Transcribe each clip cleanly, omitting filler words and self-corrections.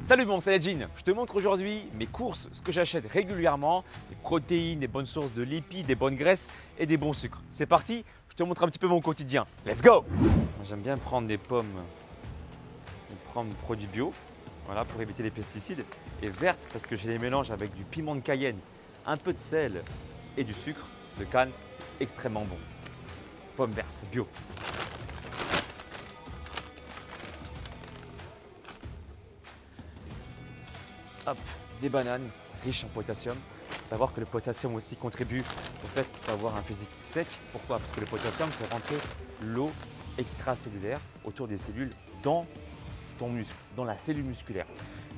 Salut bon, c'est Jean. Je te montre aujourd'hui mes courses, ce que j'achète régulièrement, des protéines, des bonnes sources de lipides, des bonnes graisses et des bons sucres. C'est parti, je te montre un petit peu mon quotidien. Let's go! J'aime bien prendre des pommes, prendre des produits bio, voilà, pour éviter les pesticides, et vertes parce que je les mélange avec du piment de Cayenne, un peu de sel et du sucre de canne, c'est extrêmement bon. Pommes vertes, bio. Hop, des bananes riches en potassium. Savoir que le potassium aussi contribue au fait d'avoir un physique sec. Pourquoi? Parce que le potassium fait rentrer l'eau extracellulaire autour des cellules dans ton muscle, dans la cellule musculaire.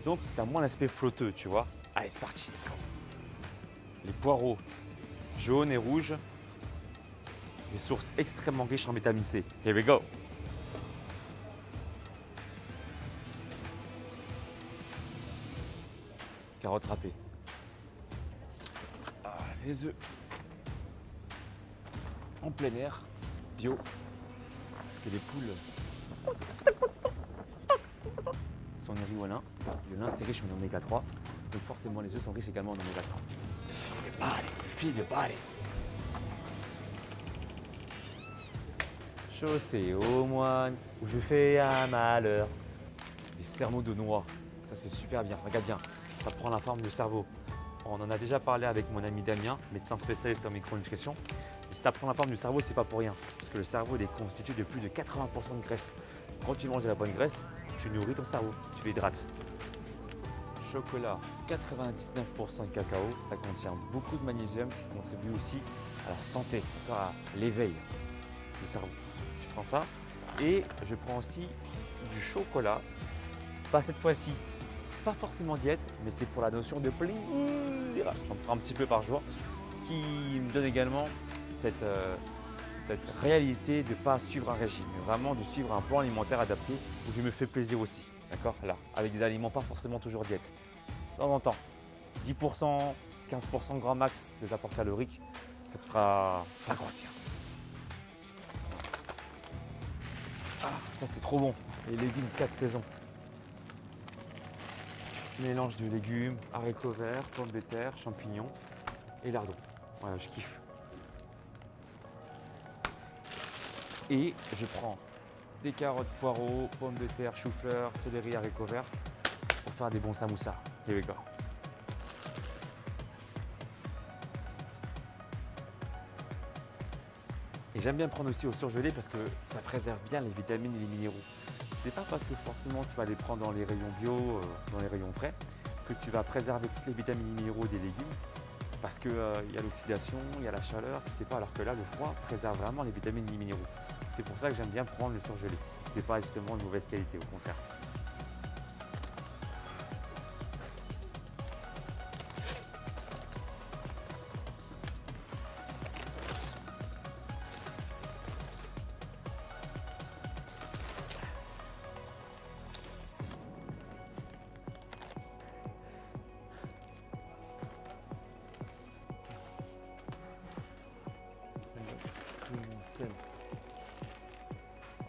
Donc tu as moins l'aspect flotteux, tu vois. Allez, c'est parti, let's go. Les poireaux jaunes et rouges, des sources extrêmement riches en vitamine C. Here we go. Carottes râpées. Les œufs en plein air, bio, parce que les poules sont nourries au lin. Le lin c'est riche en oméga 3, donc forcément les œufs sont riches également en oméga 3. Feel the body. Chaussée aux moines, où je fais un malheur. Des cerneaux de noix, ça c'est super bien, regarde bien, ça prend la forme du cerveau. On en a déjà parlé avec mon ami Damien, médecin spécialiste en micronutrition. Et ça prend la forme du cerveau, c'est pas pour rien. Parce que le cerveau il est constitué de plus de 80% de graisse. Quand tu manges de la bonne graisse, tu nourris ton cerveau, tu l'hydrates. Chocolat, 99% de cacao, ça contient beaucoup de magnésium, qui contribue aussi à la santé, à l'éveil du cerveau. Je prends ça et je prends aussi du chocolat, pas cette fois-ci. Pas forcément diète, mais c'est pour la notion de plaisir. Ça me prend un petit peu par jour. Ce qui me donne également cette réalité de ne pas suivre un régime, mais vraiment de suivre un plan alimentaire adapté où je me fais plaisir aussi. D'accord? Là, avec des aliments pas forcément toujours diète. De temps en temps, 10%, 15% grand max des apports caloriques, ça te fera pas grossir. Ah, ça c'est trop bon. Les légumes 4 saisons. Mélange de légumes, haricots verts, pommes de terre, champignons et lardons. Voilà, je kiffe. Et je prends des carottes, poireaux, pommes de terre, chou-fleur, céleri, haricots verts pour faire des bons samoussas. Here we go. Et j'aime bien prendre aussi au surgelé parce que ça préserve bien les vitamines et les minéraux. C'est pas parce que forcément tu vas les prendre dans les rayons bio, dans les rayons frais, que tu vas préserver toutes les vitamines et minéraux des légumes. Parce qu'il y a l'oxydation, il y a la chaleur, tu sais pas, alors que là le froid préserve vraiment les vitamines et les minéraux. C'est pour ça que j'aime bien prendre le surgelé. C'est pas justement de mauvaise qualité, au contraire.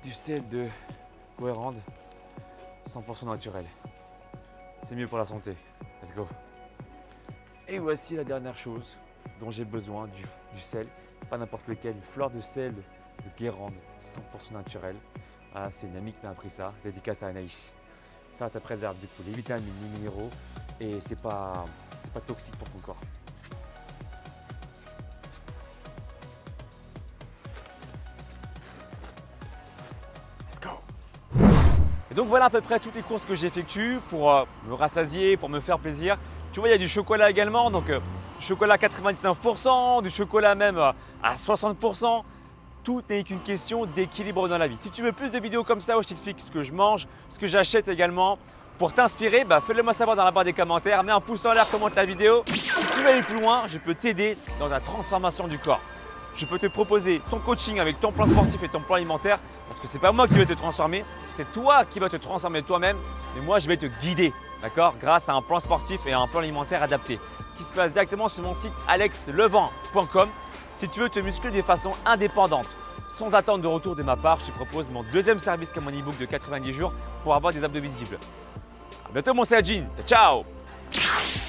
Du sel de Guérande, 100% naturel. C'est mieux pour la santé. Let's go. Et voici la dernière chose dont j'ai besoin, du sel. Pas n'importe lequel, une fleur de sel de Guérande, 100% naturel. Voilà, c'est une amie qui m'a appris ça, dédicace à Anaïs. Ça préserve du coup les vitamines, les minéraux et c'est pas toxique pour ton corps. Et donc voilà à peu près toutes les courses que j'effectue pour me rassasier, pour me faire plaisir. Tu vois, il y a du chocolat également, donc du chocolat à 99%, du chocolat même à 60%. Tout n'est qu'une question d'équilibre dans la vie. Si tu veux plus de vidéos comme ça où je t'explique ce que je mange, ce que j'achète également, pour t'inspirer, fais-le moi savoir dans la barre des commentaires. Mets un pouce en l'air, commente la vidéo. Si tu veux aller plus loin, je peux t'aider dans la transformation du corps. Je peux te proposer ton coaching avec ton plan sportif et ton plan alimentaire parce que ce n'est pas moi qui vais te transformer, c'est toi qui vas te transformer toi-même et moi je vais te guider, d'accord, grâce à un plan sportif et à un plan alimentaire adapté qui se passe directement sur mon site alexlevent.com. Si tu veux te muscler de façon indépendante, sans attendre de retour de ma part, je te propose mon deuxième service comme mon e-book de 90 jours pour avoir des abdos visibles. À bientôt mon Saiyajin. Ciao ciao.